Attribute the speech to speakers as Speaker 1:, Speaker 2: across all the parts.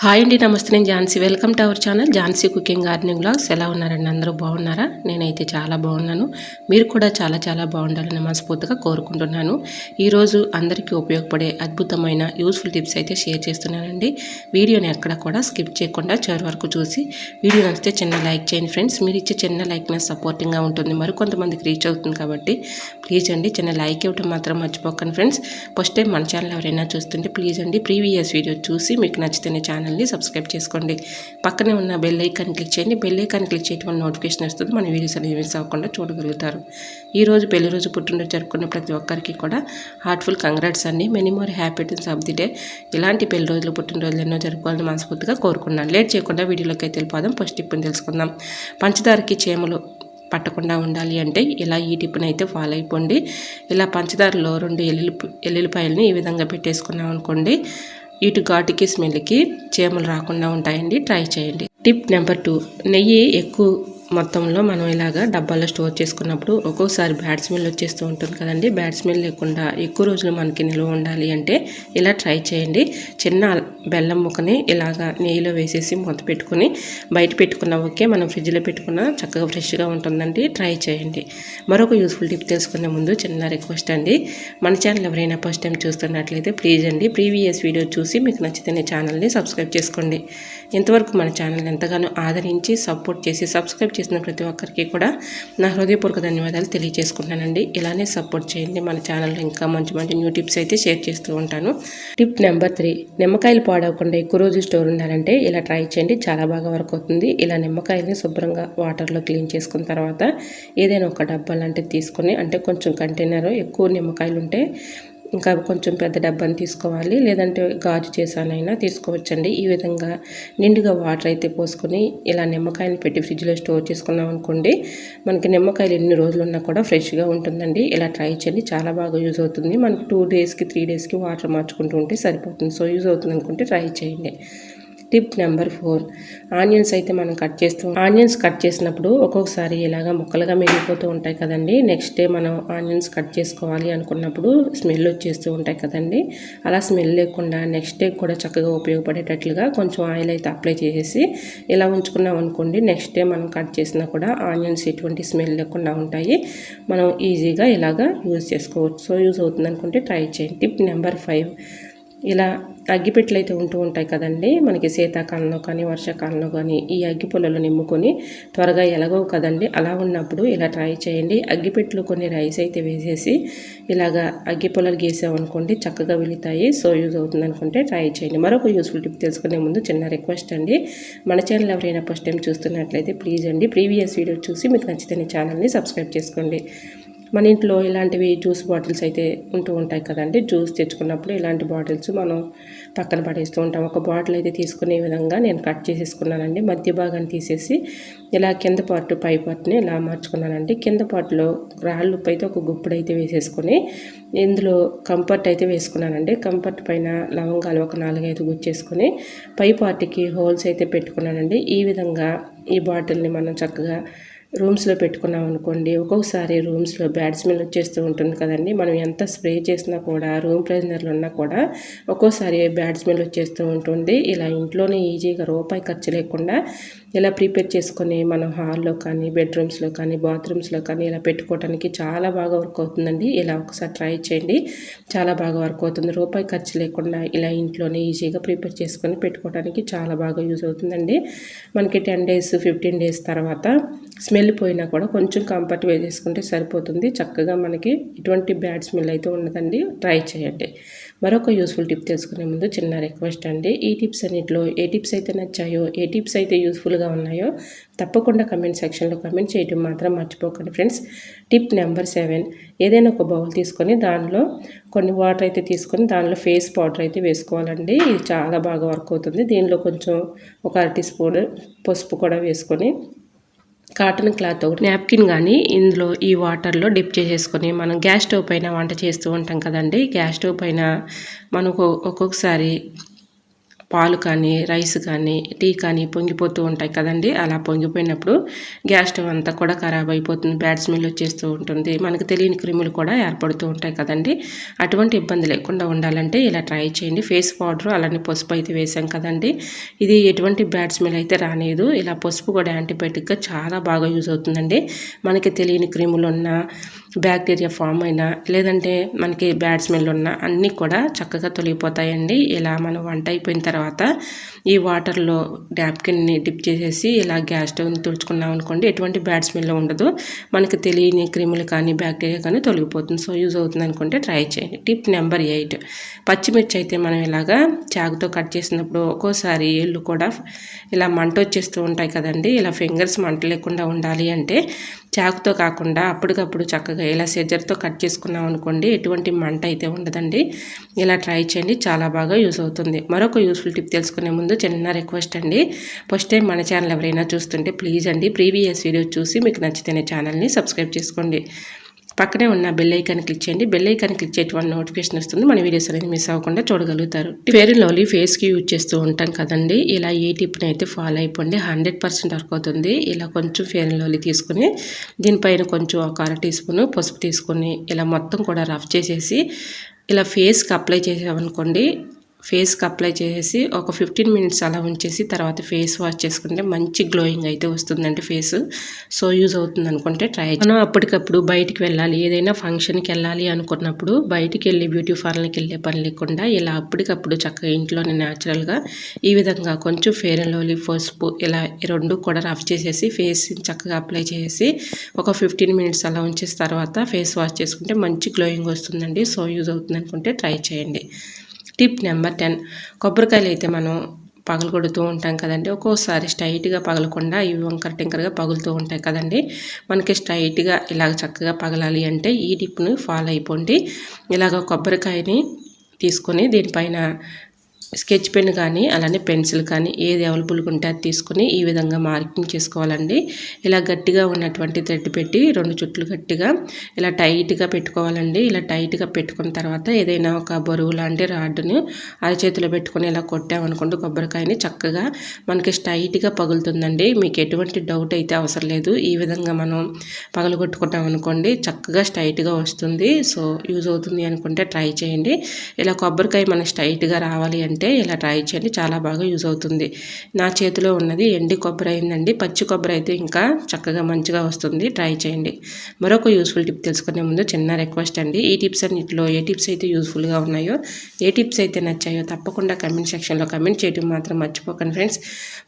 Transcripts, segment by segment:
Speaker 1: Hi అండి, నమస్తే. నేను Jhansi. Welcome to our channel Jhansi cooking gardening vlogs. ఎలా ఉన్నారండి? అందరూ బాగున్నారా? నేనైతే చాలా బాగున్నాను. మీరు కూడా చాలా బాగుండాలని మనస్ఫూర్తిగా కోరుకుంటున్నాను. ఈరోజు అందరికీ ఉపయోగపడే అద్భుతమైన యూస్ఫుల్ టిప్స్ అయితే షేర్ చేస్తున్నానండి. వీడియోని ఎక్కడ కూడా స్కిప్ చేయకుండా చివరి వరకు చూసి వీడియో నచ్చితే చిన్న లైక్ చేయండి ఫ్రెండ్స్. మీరు ఇచ్చే చిన్న లైక్ నాకు సపోర్టింగ్గా ఉంటుంది, మరికొంతమందికి రీచ్ అవుతుంది కాబట్టి ప్లీజ్ అండి చిన్న లైక్ ఇవ్వటం మాత్రం మర్చిపోకండి ఫ్రెండ్స్. ఫస్ట్ టైం మన ఛానల్ ఎవరైనా చూస్తుంటే ప్లీజ్ అండి ప్రీవియస్ వీడియో చూసి మీకు నచ్చితేనే ఛానల్ని సబ్స్క్రైబ్ చేసుకోండి. పక్కనే ఉన్న బెల్ ఐకాన్ క్లిక్ చేయండి. బెల్ ఐకాన్ క్లిక్ చేయడం వల్ల నోటిఫికేషన్ వస్తుంది, మన వీడియోస్ అనేవి మిస్ అవ్వకుండా చూడగలుగుతారు. ఈరోజు పెళ్లి రోజు పుట్టినరోజు జరుపుకున్న ప్రతి ఒక్కరికి కూడా హార్ట్ఫుల్ కంగ్రాట్స్ అండి. Many more happiness of the day. ఇలాంటి పెళ్లి రోజులు పుట్టినరోజులు ఎన్నో జరుపుకోవాలని మనస్ఫూర్తిగా కోరుకున్నాను. లేట్ చేయకుండా వీడియోలోకి అయితే వెళ్ళిపోదాం. ఫస్ట్ టిప్ని తెలుసుకుందాం. పంచదారకి చీమలు పట్టకుండా ఉండాలి అంటే ఇలా ఈ టిప్ని అయితే ఫాలో అయిపోండి. ఇలా పంచదారలో 2 ఎల్లుల్లిపాయలని ఈ విధంగా పెట్టేసుకున్నాం అనుకోండి, ఇటు ఘాటుకి స్మెల్కి చీమలు రాకుండా ఉంటాయండి. ట్రై చేయండి. టిప్ నెంబర్ 2, నెయ్యి ఎక్కువ మొత్తంలో మనం ఇలాగా డబ్బాలో స్టోర్ చేసుకున్నప్పుడు ఒక్కోసారి బ్యాడ్ స్మెల్ వచ్చేస్తూ ఉంటుంది కదండి. బ్యాడ్ స్మెల్ లేకుండా ఎక్కువ రోజులు మనకి నిల్వ ఉండాలి అంటే ఇలా ట్రై చేయండి. చిన్న బెల్లం ముక్కని ఇలాగా నెయ్యిలో వేసేసి మూత పెట్టుకుని బయట పెట్టుకున్న ఓకే, మనం ఫ్రిడ్జ్లో పెట్టుకున్న చక్కగా ఫ్రెష్గా ఉంటుందండి. ట్రై చేయండి. మరొక యూస్ఫుల్ టిప్ తెలుసుకునే ముందు చిన్న రిక్వెస్ట్ అండి, మన ఛానల్ ఎవరైనా ఫస్ట్ టైం చూస్తున్నట్లయితే ప్లీజ్ అండి ప్రీవియస్ వీడియో చూసి మీకు నచ్చితేనే ఛానల్ని సబ్స్క్రైబ్ చేసుకోండి. ఇంతవరకు మన ఛానల్ ఎంతగానో ఆదరించి సపోర్ట్ చేసి సబ్స్క్రైబ్ చేసిన ప్రతి ఒక్కరికి కూడా నా హృదయపూర్వక ధన్యవాదాలు తెలియజేసుకుంటానండి. ఇలానే సపోర్ట్ చేయండి. మన ఛానల్లో ఇంకా మంచి న్యూ టిప్స్ అయితే షేర్ చేస్తూ ఉంటాను. టిప్ నెంబర్ 3, నిమ్మకాయలు పాడవకుండా ఎక్కువ రోజు స్టోర్ ఉండాలంటే ఇలా ట్రై చేయండి. చాలా బాగా వర్క్ అవుతుంది. ఇలా నిమ్మకాయలని శుభ్రంగా వాటర్లో క్లీన్ చేసుకున్న తర్వాత ఏదైనా ఒక డబ్బా లాంటిది తీసుకొని, అంటే కొంచెం కంటైనర్ ఎక్కువ నిమ్మకాయలు ఉంటే ఇంకా కొంచెం పెద్ద డబ్బాని తీసుకోవాలి, లేదంటే గాజు చేసానైనా తీసుకోవచ్చండి. ఈ విధంగా నిండుగా వాటర్ అయితే పోసుకొని ఇలా నిమ్మకాయలు పెట్టి ఫ్రిడ్జ్లో స్టోర్ చేసుకున్నాం అనుకోండి, మనకి నిమ్మకాయలు ఎన్ని రోజులు ఉన్నా కూడా ఫ్రెష్గా ఉంటుందండి. ఇలా ట్రై చేయండి. చాలా బాగా యూజ్ అవుతుంది. మనకి 2 డేస్కి 3 డేస్కి వాటర్ మార్చుకుంటూ ఉంటే సరిపోతుంది. సో యూజ్ అవుతుంది అనుకుంటే ట్రై చేయండి. టిప్ నెంబర్ 4, ఆనియన్స్ అయితే మనం ఆనియన్స్ కట్ చేసినప్పుడు ఒక్కొక్కసారి ఇలాగా ముక్కలుగా మిగిలిపోతూ ఉంటాయి కదండి. నెక్స్ట్ డే మనం ఆనియన్స్ కట్ చేసుకోవాలి అనుకున్నప్పుడు స్మెల్ వచ్చేస్తూ ఉంటాయి కదండి. అలా స్మెల్ లేకుండా నెక్స్ట్ డే కూడా చక్కగా ఉపయోగపడేటట్లుగా కొంచెం ఆయిల్ అయితే అప్లై చేసేసి ఇలా ఉంచుకున్నాం అనుకోండి, నెక్స్ట్ డే మనం కట్ చేసినా కూడా ఆనియన్స్ ఎటువంటి స్మెల్ లేకుండా ఉంటాయి. మనం ఈజీగా ఇలాగా యూజ్ చేసుకోవచ్చు. సో యూజ్ అవుతుంది అనుకుంటే ట్రై చేయండి. టిప్ నెంబర్ 5, ఇలా అగ్గిపెట్టెలు అయితే ఉంటూ ఉంటాయి కదండి. మనకి శీతాకాలంలో కానీ వర్షాకాలంలో కానీ ఈ అగ్గిపుల్లలు నిమ్ముకొని త్వరగా ఎలగవు కదండి. అలా ఉన్నప్పుడు ఇలా ట్రై చేయండి. అగ్గిపెట్టెలు కొన్ని రైస్ అయితే వేసేసి ఇలాగా అగ్గిపుల్లలు గీసామనుకోండి, చక్కగా వెలుగుతాయి. సో యూజ్ అవుతుంది అనుకుంటే ట్రై చేయండి. మరొక యూస్ఫుల్ టిప్ తెలుసుకునే ముందు చిన్న రిక్వెస్ట్ అండి, మన ఛానల్ ఎవరైనా ఫస్ట్ టైం చూస్తున్నట్లయితే ప్లీజ్ అండి ప్రీవియస్ వీడియో చూసి మీకు నచ్చితే ఛానల్ని సబ్స్క్రైబ్ చేసుకోండి. మన ఇంట్లో ఇలాంటివి జ్యూస్ బాటిల్స్ అయితే ఉంటూ ఉంటాయి కదండి. జ్యూస్ తెచ్చుకున్నప్పుడు ఇలాంటి బాటిల్స్ మనం పక్కన పడేస్తూ ఉంటాం. ఒక బాటిల్ అయితే తీసుకునే విధంగా నేను కట్ చేసేసుకున్నానండి. మధ్య భాగాన్ని తీసేసి ఇలా కింద పార్ట్ పై పార్ట్ని ఇలా మార్చుకున్నానండి. కింద పార్ట్లో రాళ్ళు ఉప్పు అయితే ఒక గుప్పుడు అయితే వేసేసుకొని ఇందులో కంఫర్ట్ అయితే వేసుకున్నానండి. కంఫర్ట్ పైన లవంగాలు ఒక 4-5 గుచ్చేసుకొని పై పార్ట్కి హోల్స్ అయితే పెట్టుకున్నానండి. ఈ విధంగా ఈ బాటిల్ని మనం చక్కగా రూమ్స్లో పెట్టుకున్నాం అనుకోండి, ఒక్కొక్కసారి రూమ్స్లో బ్యాడ్ స్మెల్ వచ్చేస్తూ ఉంటుంది కదండి. మనం ఎంత స్ప్రే చేసినా కూడా, రూమ్ ఫ్రెషనర్లు ఉన్నా కూడా ఒక్కోసారి బ్యాడ్ స్మెల్ వచ్చేస్తూ ఉంటుంది. ఇలా ఇంట్లోనే ఈజీగా రూపాయి ఖర్చు లేకుండా ఇలా ప్రిపేర్ చేసుకొని మనం హాల్లో కానీ, బెడ్రూమ్స్లో కానీ, బాత్రూమ్స్లో కానీ ఇలా పెట్టుకోవడానికి చాలా బాగా వర్క్ అవుతుందండి. ఇలా ఒకసారి ట్రై చేయండి. చాలా బాగా వర్క్ అవుతుంది. రూపాయి ఖర్చు లేకుండా ఇలా ఇంట్లోనే ఈజీగా ప్రిపేర్ చేసుకొని పెట్టుకోవడానికి చాలా బాగా యూజ్ అవుతుందండి. మనకి 10 డేస్ 15 డేస్ తర్వాత స్మెల్ పోయినా కూడా కొంచెం కంఫర్ట్ వేసేసుకుంటే సరిపోతుంది. చక్కగా మనకి ఎటువంటి బ్యాడ్ స్మెల్ అయితే ఉండదండి. ట్రై చేయండి. మరొక యూస్ఫుల్ టిప్ తెలుసుకునే ముందు చిన్న రిక్వెస్ట్ అండి, ఈ టిప్స్ అన్నింటిలో ఏ టిప్స్ అయితే నచ్చాయో, ఏ టిప్స్ అయితే యూస్ఫుల్గా ఉన్నాయో తప్పకుండా కమెంట్ సెక్షన్లో కమెంట్ చేయడం మాత్రం మర్చిపోకండి ఫ్రెండ్స్. టిప్ నెంబర్ 7, ఏదైనా ఒక బౌల్ తీసుకొని దానిలో కొన్ని వాటర్ అయితే తీసుకొని దానిలో ఫేస్ పౌడర్ అయితే వేసుకోవాలండి. ఇది చాలా బాగా వర్క్ అవుతుంది. దీనిలో కొంచెం ఒక 1 టీ స్పూన్ పసుపు కూడా వేసుకొని కాటన్ క్లాత్ ఒకటి నాప్కిన్ కానీ ఇందులో ఈ వాటర్లో డిప్ చేసేసుకొని మనం గ్యాస్ స్టవ్ పైన వంట చేస్తూ ఉంటాం కదండి. గ్యాస్ స్టవ్ పైన మనకు ఒక్కొక్కసారి పాలు కానీ రైస్ కానీ టీ కానీ పొంగిపోతూ ఉంటాయి కదండి. అలా పొంగిపోయినప్పుడు గ్యాస్ స్టవ్ అంతా కూడా ఖరాబ్ అయిపోతుంది, బ్యాడ్ స్మెల్ వచ్చేస్తూ ఉంటుంది, మనకు తెలియని క్రిములు కూడా ఏర్పడుతూ ఉంటాయి కదండి. అటువంటి ఇబ్బంది లేకుండా ఉండాలంటే ఇలా ట్రై చేయండి. ఫేస్ పౌడర్ అలానే పసుపు అయితే వేసాం కదండి, ఇది ఎటువంటి బ్యాడ్ స్మెల్ అయితే రానేదు. ఇలా పసుపు కూడా యాంటీబయాటిక్గా చాలా బాగా యూజ్ అవుతుందండి. మనకి తెలియని క్రిములు ఉన్నా, బ్యాక్టీరియా ఫామ్ అయినా, లేదంటే మనకి బ్యాడ్ స్మెల్ ఉన్నా అన్నీ కూడా చక్కగా తొలగిపోతాయండి. ఇలా మనం వంట అయిపోయిన తర్వాత ఈ వాటర్లో నాప్కిన్ని డిప్ చేసేసి ఇలా గ్యాస్ స్టవ్ని తుడుచుకున్నాం అనుకోండి, ఎటువంటి బ్యాడ్ స్మెల్ ఉండదు, మనకి తెలియని క్రిములు కానీ బ్యాక్టీరియా కానీ తొలగిపోతుంది. సో యూజ్ అవుతుంది అనుకుంటే ట్రై చేయండి. టిప్ నెంబర్ 8, పచ్చిమిర్చి అయితే మనం ఇలాగా చాకుతో కట్ చేసినప్పుడు ఒక్కోసారి ఏళ్ళు కూడా ఇలా మంట వచ్చేస్తూ ఉంటాయి కదండి. ఇలా ఫింగర్స్ మంట లేకుండా ఉండాలి అంటే చాకుతో కాకుండా అప్పటికప్పుడు చక్కగా ఇలా సెజర్తో కట్ చేసుకున్నాం అనుకోండి, ఎటువంటి మంట అయితే ఉండదండి. ఇలా ట్రై చేయండి, చాలా బాగా యూజ్ అవుతుంది. మరొక యూస్ఫుల్ టిప్ తెలుసుకునే ముందు చిన్న రిక్వెస్ట్ అండి, ఫస్ట్ టైం మన ఛానల్ ఎవరైనా చూస్తుంటే ప్లీజ్ అండి ప్రీవియస్ వీడియో చూసి మీకు నచ్చితేనే ఛానల్ని సబ్స్క్రైబ్ చేసుకోండి. పక్కనే ఉన్న బెల్ ఐకాన్ క్లిక్ చేయండి. బెల్ ఐకాన్ క్లిక్ చేయడం నోటిఫికేషన్ వస్తుంది, మన వీడియోస్ అనేది మిస్ అవ్వకుండా చూడగలుగుతారు. ఫెయిర్ అండ్ లవ్లీ ఫేస్కి యూజ్ చేస్తూ ఉంటాం కదండి, ఇలా ఈ టిప్ని అయితే ఫాలో అయిపోండి, 100% వర్క్ అవుతుంది. ఇలా కొంచెం ఫెయిర్ అండ్ లవ్లీ తీసుకుని దీనిపైన కొంచెం ఒక 1/2 టీ స్పూన్ పసుపు తీసుకొని ఇలా మొత్తం కూడా రఫ్ చేసేసి ఇలా ఫేస్కి అప్లై చేసామనుకోండి, ఫేస్కి అప్లై చేసేసి ఒక 15 మినిట్స్ అలా ఉంచేసి తర్వాత ఫేస్ వాష్ చేసుకుంటే మంచి గ్లోయింగ్ అయితే వస్తుందండి ఫేస్. సో యూజ్ అవుతుంది అనుకుంటే ట్రై. మనం అప్పటికప్పుడు బయటికి వెళ్ళాలి, ఏదైనా ఫంక్షన్కి వెళ్ళాలి అనుకున్నప్పుడు బయటికి వెళ్ళి బ్యూటీ పార్లర్కి వెళ్ళే పని లేకుండా ఇలా అప్పటికప్పుడు చక్కగా ఇంట్లోనే న్యాచురల్గా ఈ విధంగా కొంచెం ఫెయిర్ అండ్ లవ్లీ పసుపు ఇలా రెండు కూడా రఫ్ చేసేసి ఫేస్ని చక్కగా అప్లై చేసి ఒక 15 మినిట్స్ అలా ఉంచేసిన తర్వాత ఫేస్ వాష్ చేసుకుంటే మంచి గ్లోయింగ్ వస్తుందండి. సో యూజ్ అవుతుంది అనుకుంటే ట్రై చేయండి. టిప్ నెంబర్ 10, కొబ్బరికాయలు అయితే మనం పగలగొడుతూ ఉంటాం కదండి, ఒక్కోసారి స్ట్రైట్గా పగలకుండా ఇవి వంకర టింకరగా పగులుతూ ఉంటాయి కదండి. మనకి స్ట్రైట్గా ఇలాగ చక్కగా పగలాలి అంటే ఈ టిప్ను ఫాలో అయిపోండి. ఇలాగ కొబ్బరికాయని తీసుకొని దీనిపైన స్కెచ్ పెన్ కానీ అలానే పెన్సిల్ కానీ ఏది అవైలబుల్గా ఉంటే అది తీసుకొని ఈ విధంగా మార్కింగ్ చేసుకోవాలండి. ఇలా గట్టిగా ఉన్నటువంటి థ్రెడ్ పెట్టి 2 చుట్లు గట్టిగా ఇలా టైట్గా పెట్టుకోవాలండి. ఇలా టైట్గా పెట్టుకున్న తర్వాత ఏదైనా ఒక బరువు లాంటి రాడ్డుని అరచేతిలో పెట్టుకొని ఇలా కొట్టామనుకోండి కొబ్బరికాయని చక్కగా మనకి స్ట్రైట్గా పగులుతుందండి. మీకు ఎటువంటి డౌట్ అయితే అవసరం లేదు, ఈ విధంగా మనం పగలగొట్టుకుంటాం అనుకోండి చక్కగా స్ట్రైట్గా వస్తుంది. సో యూజ్ అవుతుంది అనుకుంటే ట్రై చేయండి. ఇలా కొబ్బరికాయ మనకి స్ట్రైట్గా రావాలి అంటే ఇలా ట్రై చేయండి, చాలా బాగా యూజ్ అవుతుంది. నా చేతిలో ఉన్నది ఎండి కొబ్బరి అయిందండి, పచ్చి కొబ్బరి అయితే ఇంకా చక్కగా మంచిగా వస్తుంది, ట్రై చేయండి. మరొక యూస్ఫుల్ టిప్ తెలుసుకునే ముందు చిన్న రిక్వెస్ట్ అండి, ఈ టిప్స్ అన్నింటిలో ఏ టిప్స్ అయితే యూస్ఫుల్గా ఉన్నాయో, ఏ టిప్స్ అయితే నచ్చాయో తప్పకుండా కమెంట్ సెక్షన్లో కమెంట్ చేయడం మాత్రం మర్చిపోకండి ఫ్రెండ్స్.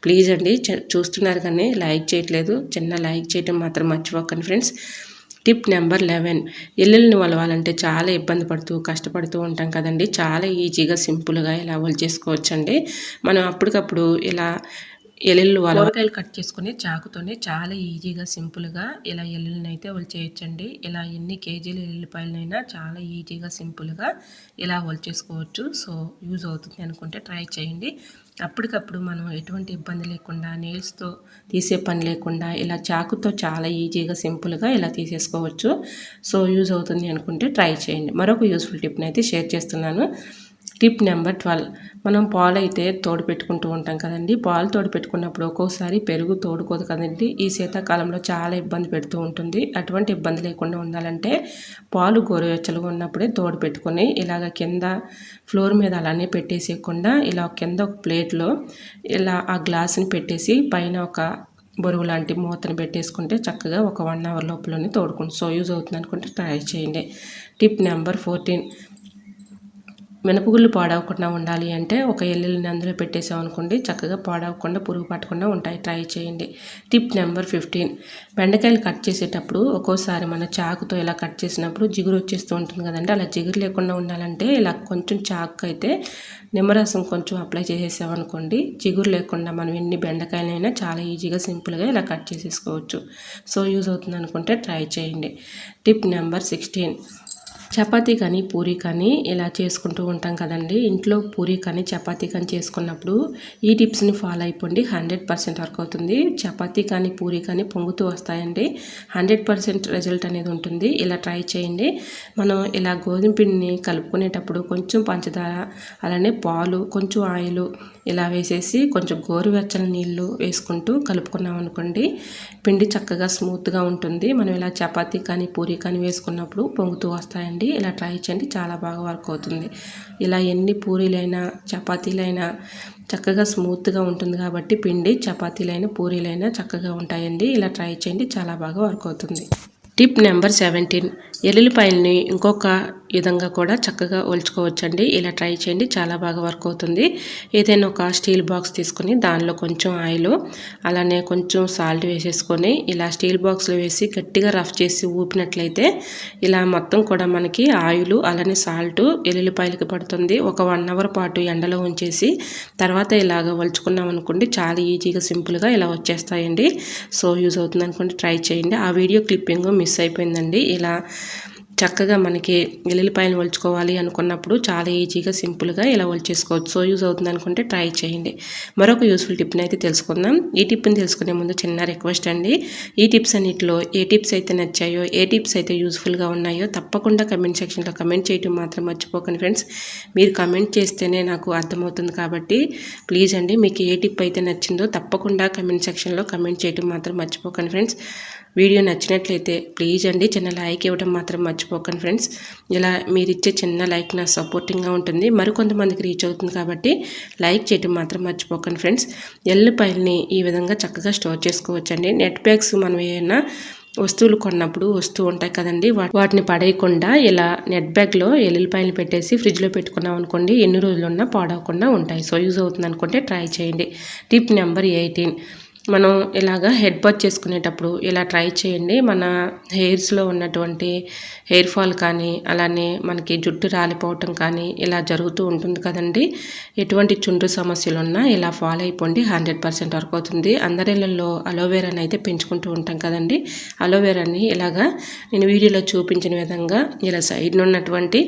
Speaker 1: ప్లీజ్ అండి, చూస్తున్నారు కానీ లైక్ చేయట్లేదు, చిన్న లైక్ చేయడం మాత్రం మర్చిపోకండి ఫ్రెండ్స్. టిప్ నెంబర్ 11, ఎల్లుల్ని వలవాలంటే చాలా ఇబ్బంది పడుతూ కష్టపడుతూ ఉంటాం కదండి, చాలా ఈజీగా సింపుల్గా ఇలా వలిచేసుకోవచ్చండి. మనం అప్పటికప్పుడు ఇలా ఎల్లుల్లి కూరగాయలు కట్ చేసుకుని చాకుతోనే చాలా ఈజీగా సింపుల్గా ఇలా ఎల్లుల్ని అయితే వలిచేయచ్చండి. ఇలా ఎన్ని కేజీలు ఎల్లుల్లిపాయలనైనా చాలా ఈజీగా సింపుల్గా ఇలా వలిచేసుకోవచ్చు. సో యూజ్ అవుతుంది అనుకుంటే ట్రై చేయండి. అప్పటికప్పుడు మనం ఎటువంటి ఇబ్బంది లేకుండా నెయిల్స్తో తీసే పని లేకుండా ఇలా చాకుతో చాలా ఈజీగా సింపుల్గా ఇలా తీసేసుకోవచ్చు. సో యూజ్ అవుతుంది అనుకుంటే ట్రై చేయండి. మరొక యూస్ఫుల్ టిప్ని అయితే షేర్ చేస్తున్నాను. టిప్ నెంబర్ 12, మనం పాలు అయితే తోడు పెట్టుకుంటూ ఉంటాం కదండి, పాలు తోడు పెట్టుకున్నప్పుడు ఒక్కోసారి పెరుగు తోడుకోదు కదండి, ఈ శీతాకాలంలో చాలా ఇబ్బంది పెడుతూ ఉంటుంది. అటువంటి ఇబ్బంది లేకుండా ఉండాలంటే పాలు గోరువెచ్చలుగా ఉన్నప్పుడే తోడు పెట్టుకొని ఇలాగ కింద ఫ్లోర్ మీద అలానే పెట్టేసేయకుండా ఇలా కింద ఒక ప్లేట్లో ఇలా ఆ గ్లాసుని పెట్టేసి పైన ఒక బరువు లాంటి మూతను పెట్టేసుకుంటే చక్కగా ఒక 1 అవర్ లోపలనే తోడుకుంటుంది. సో యూజ్ అవుతుంది అనుకుంటే ట్రై చేయండి. టిప్ నెంబర్ 14, మినపగుళ్ళు పాడవకుండా ఉండాలి అంటే ఒక ఎల్లుల్లిని అందులో పెట్టేసామనుకోండి చక్కగా పాడవకుండా పురుగు పట్టకుండా ఉంటాయి, ట్రై చేయండి. టిప్ నెంబర్ 15, బెండకాయలు కట్ చేసేటప్పుడు ఒక్కోసారి మన చాకుతో ఇలా కట్ చేసినప్పుడు జిగురు వచ్చేస్తూ ఉంటుంది కదండి, అలా జిగురు లేకుండా ఉండాలంటే ఇలా కొంచెం చాకు అయితే నిమ్మరసం కొంచెం అప్లై చేసేసామనుకోండి జిగురు లేకుండా మనం ఎన్ని బెండకాయలైనా చాలా ఈజీగా సింపుల్గా ఇలా కట్ చేసేసుకోవచ్చు. సో యూజ్ అవుతుంది అనుకుంటే ట్రై చేయండి. టిప్ నెంబర్ 16, చపాతీ కానీ పూరీ కానీ ఇలా చేసుకుంటూ ఉంటాం కదండి. ఇంట్లో పూరీ కానీ చపాతీ కానీ చేసుకున్నప్పుడు ఈ టిప్స్ని ఫాలో అయిపోండి, 100% వర్క్ అవుతుంది. చపాతీ కానీ పూరీ కానీ పొంగుతూ వస్తాయండి, 100% రిజల్ట్ అనేది ఉంటుంది. ఇలా ట్రై చేయండి. మనం ఇలా గోధుమ పిండిని కలుపుకునేటప్పుడు కొంచెం పంచదార, అలానే పాలు, కొంచెం ఆయిల్ ఇలా వేసేసి కొంచెం గోరువెచ్చని నీళ్ళు వేసుకుంటూ కలుపుకున్నాం అనుకోండి, పిండి చక్కగా స్మూత్గా ఉంటుంది. మనం ఇలా చపాతీ కానీ పూరీ కానీ వేసుకున్నప్పుడు పొంగుతూ వస్తాయండి. ఇలా ట్రై చేయండి, చాలా బాగా వర్క్ అవుతుంది. ఇలా ఎన్ని పూరీలైనా చపాతీలైనా చక్కగా స్మూత్గా ఉంటుంది కాబట్టి పిండి చపాతీలైనా పూరీలైనా చక్కగా ఉంటాయండి. ఇలా ట్రై చేయండి, చాలా బాగా వర్క్ అవుతుంది. టిప్ నెంబర్ 17, ఎల్లుల్లిపాయలని ఇంకొక విధంగా కూడా చక్కగా ఒలుచుకోవచ్చండి. ఇలా ట్రై చేయండి, చాలా బాగా వర్క్ అవుతుంది. ఏదైనా ఒక స్టీల్ బాక్స్ తీసుకొని దానిలో కొంచెం ఆయిల్, అలానే కొంచెం సాల్ట్ వేసేసుకొని ఇలా స్టీల్ బాక్స్లో వేసి గట్టిగా రఫ్ చేసి ఊపినట్లయితే ఇలా మొత్తం కూడా మనకి ఆయిల్ అలానే సాల్ట్ ఎల్లుల్లిపాయలకి పడుతుంది. ఒక 1 అవర్ పాటు ఎండలో ఉంచేసి తర్వాత ఇలాగ ఒలుచుకున్నాం అనుకోండి, చాలా ఈజీగా సింపుల్గా ఇలా వచ్చేస్తాయండి. సో యూజ్ అవుతుంది అనుకోండి, ట్రై చేయండి. ఆ వీడియో క్లిప్పింగ్ మిస్ అయిపోయిందండి. ఇలా చక్కగా మనకి ఎల్లుల్లిపాయలు ఒలుచుకోవాలి అనుకున్నప్పుడు చాలా ఈజీగా సింపుల్గా ఇలా ఒలిచేసుకోవచ్చు. సో యూజ్ అవుతుంది అనుకుంటే ట్రై చేయండి. మరొక యూస్ఫుల్ టిప్ని అయితే తెలుసుకుందాం. ఈ టిప్ని తెలుసుకునే ముందు చిన్న రిక్వెస్ట్ అండి, ఈ టిప్స్ అన్నిటిలో ఏ టిప్స్ అయితే నచ్చాయో, ఏ టిప్స్ అయితే యూస్ఫుల్గా ఉన్నాయో తప్పకుండా కమెంట్ సెక్షన్లో కమెంట్ చేయడం మాత్రం మర్చిపోకండి ఫ్రెండ్స్. మీరు కమెంట్ చేస్తేనే నాకు అర్థమవుతుంది కాబట్టి ప్లీజ్ అండి, మీకు ఏ టిప్ అయితే నచ్చిందో తప్పకుండా కమెంట్ సెక్షన్లో కమెంట్ చేయడం మాత్రం మర్చిపోకండి ఫ్రెండ్స్. వీడియో నచ్చినట్లయితే ప్లీజ్ అండి చిన్న లైక్ ఇవ్వడం మాత్రం మర్చిపోకండి ఫ్రెండ్స్. ఇలా మీరు ఇచ్చే చిన్న లైక్ నా సపోర్టింగ్గా ఉంటుంది, మరికొంతమందికి రీచ్ అవుతుంది కాబట్టి లైక్ చేయడం మాత్రం మర్చిపోకండి ఫ్రెండ్స్. ఎల్లుల్లిపాయలని ఈ విధంగా చక్కగా స్టోర్ చేసుకోవచ్చండి. నెట్ బ్యాగ్స్ మనం ఏమైనా వస్తువులు కొన్నప్పుడు వస్తూ ఉంటాయి కదండి, వాటిని పడేయకుండా ఇలా నెట్ బ్యాగ్లో ఎల్లుల్లిపాయలు పెట్టేసి ఫ్రిడ్జ్లో పెట్టుకున్నాం అనుకోండి, ఎన్ని రోజులున్నా పాడవకుండా ఉంటాయి. సో యూజ్ అవుతుంది అనుకుంటే ట్రై చేయండి. టిప్ నెంబర్ 18, మనం ఇలాగా హెడ్ బాత్ చేసుకునేటప్పుడు ఇలా ట్రై చేయండి. మన హెయిర్స్లో ఉన్నటువంటి హెయిర్ ఫాల్ కానీ, అలానే మనకి జుట్టు రాలిపోవటం కానీ ఇలా జరుగుతూ ఉంటుంది కదండి. ఎటువంటి చుండ్రు సమస్యలు ఉన్నా ఇలా ఫాలో అయిపోండి, 100% వర్క్ అవుతుంది. అందరిళ్ళల్లో అలోవెరాని అయితే పెంచుకుంటూ ఉంటాం కదండి. అలోవెరాని ఇలాగా నేను వీడియోలో చూపించిన విధంగా ఇలా సైడ్న ఉన్నటువంటి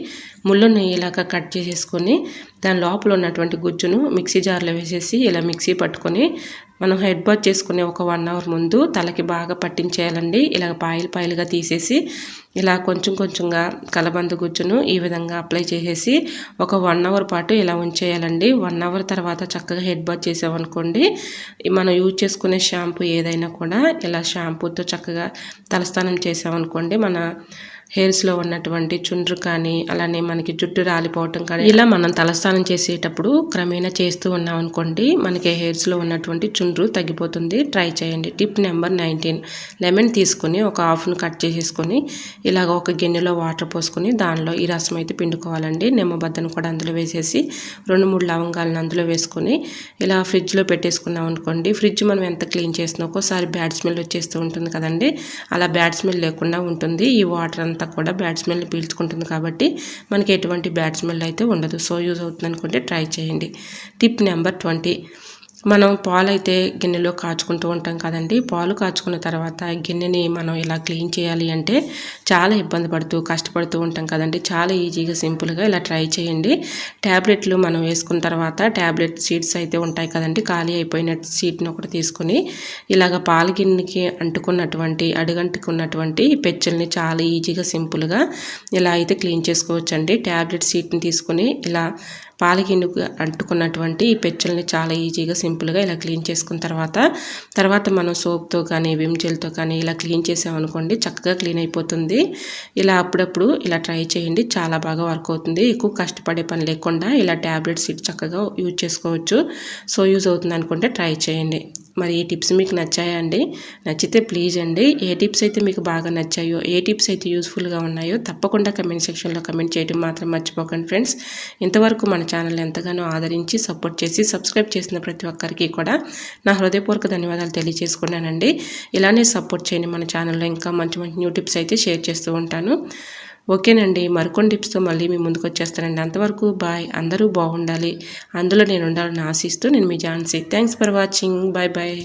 Speaker 1: ముళ్ళని ఇలాగ కట్ చేసేసుకొని దాని లోపల ఉన్నటువంటి గుజ్జును మిక్సీ జార్లో వేసేసి ఇలా మిక్సీ పట్టుకొని మనం హెడ్ బాత్ చేసుకునే ఒక 1 అవర్ ముందు తలకి బాగా పట్టించేయాలండి. ఇలా పాయలుగా తీసేసి ఇలా కొంచెం కొంచెంగా కలబంద గుజ్జును ఈ విధంగా అప్లై చేసేసి ఒక 1 అవర్ పాటు ఇలా ఉంచేయాలండి. 1 అవర్ తర్వాత చక్కగా హెడ్ బాత్ చేసామనుకోండి, మనం యూజ్ చేసుకునే షాంపూ ఏదైనా కూడా ఇలా షాంపూతో చక్కగా తలస్నానం చేసామనుకోండి, మన హెయిర్స్లో ఉన్నటువంటి చుండ్రు కానీ, అలానే మనకి జుట్టు రాలిపోవటం కానీ ఇలా మనం తలస్నానం చేసేటప్పుడు క్రమేణా చేస్తూ ఉన్నాం అనుకోండి, మనకి హెయిర్స్లో ఉన్నటువంటి చుండ్రు తగ్గిపోతుంది. ట్రై చేయండి. టిప్ నెంబర్ 19, లెమన్ తీసుకొని ఒక హాఫ్ను కట్ చేసేసుకొని ఇలాగ ఒక గిన్నెలో వాటర్ పోసుకొని దానిలో ఈ రసం అయితే పిండుకోవాలండి. నిమ్మబద్దను కూడా అందులో వేసేసి 2-3 లవంగాలను అందులో వేసుకొని ఇలా ఫ్రిడ్జ్లో పెట్టేసుకున్నాం అనుకోండి, ఫ్రిడ్జ్ మనం ఎంత క్లీన్ చేసినా ఒక్కోసారి బ్యాడ్ స్మెల్ వచ్చేస్తూ ఉంటుంది కదండి, అలా బ్యాడ్ స్మెల్ లేకుండా ఉంటుంది. ఈ వాటర్ అంతా కూడా బ్యాడ్ స్మెల్ని పీల్చుకుంటుంది కాబట్టి మనకి ఎటువంటి బ్యాడ్ స్మెల్ అయితే ఉండదు. సో యూజ్ అవుతుంది అనుకుంటే ట్రై చేయండి. టిప్ నెంబర్ 20, మనం పాలు అయితే గిన్నెలో కాచుకుంటూ ఉంటాం కదండి. పాలు కాచుకున్న తర్వాత గిన్నెని మనం ఇలా క్లీన్ చేయాలి అంటే చాలా ఇబ్బంది పడుతూ కష్టపడుతూ ఉంటాం కదండి. చాలా ఈజీగా సింపుల్గా ఇలా ట్రై చేయండి. ట్యాబ్లెట్లు మనం వేసుకున్న తర్వాత ట్యాబ్లెట్ సీడ్స్ అయితే ఉంటాయి కదండి, ఖాళీ అయిపోయిన సీట్ని ఒకటి తీసుకుని ఇలాగ పాల గిన్నెకి అంటుకున్నటువంటి అడుగంటుకున్నటువంటి పెచ్చుల్ని చాలా ఈజీగా సింపుల్గా ఇలా అయితే క్లీన్ చేసుకోవచ్చండి. ట్యాబ్లెట్ సీట్ని తీసుకుని ఇలా పాల గిన్నెకు అంటుకున్నటువంటి ఈ పెచ్చుల్ని చాలా ఈజీగా సింపుల్గా ఇలా క్లీన్ చేసుకున్న తర్వాత మనం సోప్తో కానీ విమ్ జెల్తో కానీ ఇలా క్లీన్ చేసామనుకోండి, చక్కగా క్లీన్ అయిపోతుంది. ఇలా అప్పుడప్పుడు ఇలా ట్రై చేయండి, చాలా బాగా వర్క్ అవుతుంది. ఎక్కువ కష్టపడే పని లేకుండా ఇలా ట్యాబ్లెట్ సీట్ చక్కగా యూజ్ చేసుకోవచ్చు. సో యూజ్ అవుతుంది అనుకుంటే ట్రై చేయండి. మరి ఈ టిప్స్ మీకు నచ్చాయా అండి? నచ్చితే ప్లీజ్ అండి, ఏ టిప్స్ అయితే మీకు బాగా నచ్చాయో, ఏ టిప్స్ అయితే యూస్ఫుల్గా ఉన్నాయో తప్పకుండా కమెంట్ సెక్షన్లో కమెంట్ చేయడం మాత్రం మర్చిపోకండి ఫ్రెండ్స్. ఇంతవరకు మన ఛానల్ ఎంతగానో ఆదరించి సపోర్ట్ చేసి సబ్స్క్రైబ్ చేసిన ప్రతి ఒక్కరికి కూడా నా హృదయపూర్వక ధన్యవాదాలు తెలియజేసుకున్నానండి. ఇలానే సపోర్ట్ చేయండి. మన ఛానల్లో ఇంకా మంచి మంచి న్యూ టిప్స్ అయితే షేర్ చేస్తూ ఉంటాను. ఓకేనండి, మరికొన్ని టిప్స్తో మళ్ళీ మీ ముందుకు వచ్చేస్తానండి. అంతవరకు బాయ్. అందరూ బాగుండాలి, అందులో నేను ఉండాలని ఆశిస్తూ నేను మీ Jhansi. Thanks for watching. Bye bye.